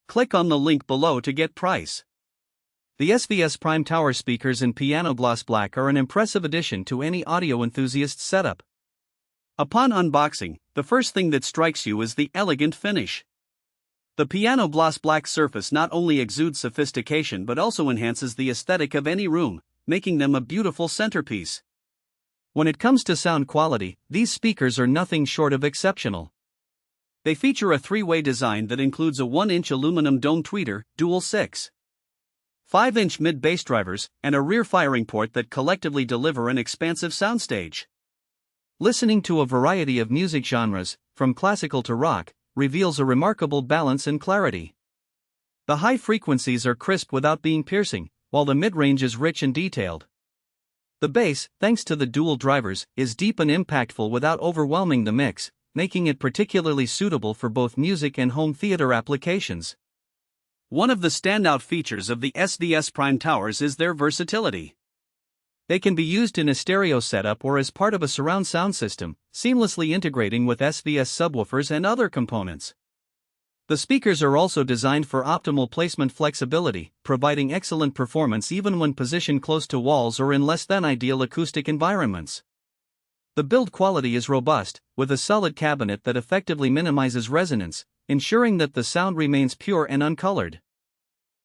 Click on the link below to get price. The SVS Prime Tower speakers in piano gloss black are an impressive addition to any audio enthusiast setup. Upon unboxing, the first thing that strikes you is the elegant finish. The piano gloss black surface not only exudes sophistication but also enhances the aesthetic of any room, making them a beautiful centerpiece. When it comes to sound quality, these speakers are nothing short of exceptional. They feature a three-way design that includes a 1-inch aluminum dome tweeter, dual 6.5-inch mid-bass drivers, and a rear firing port that collectively deliver an expansive soundstage. Listening to a variety of music genres, from classical to rock, reveals a remarkable balance and clarity. The high frequencies are crisp without being piercing, while the mid-range is rich and detailed. The bass, thanks to the dual drivers, is deep and impactful without overwhelming the mix, making it particularly suitable for both music and home theater applications. One of the standout features of the SVS Prime Towers is their versatility. They can be used in a stereo setup or as part of a surround sound system, seamlessly integrating with SVS subwoofers and other components. The speakers are also designed for optimal placement flexibility, providing excellent performance even when positioned close to walls or in less than ideal acoustic environments. The build quality is robust, with a solid cabinet that effectively minimizes resonance, ensuring that the sound remains pure and uncolored.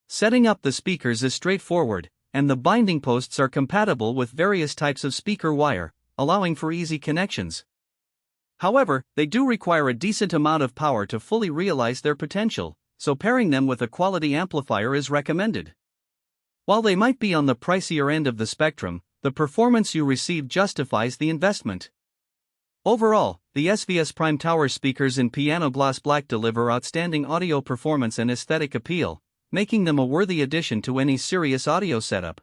Setting up the speakers is straightforward, and the binding posts are compatible with various types of speaker wire, allowing for easy connections. However, they do require a decent amount of power to fully realize their potential, so pairing them with a quality amplifier is recommended. While they might be on the pricier end of the spectrum, the performance you receive justifies the investment. Overall, the SVS Prime Tower speakers in piano gloss black deliver outstanding audio performance and aesthetic appeal, making them a worthy addition to any serious audio setup.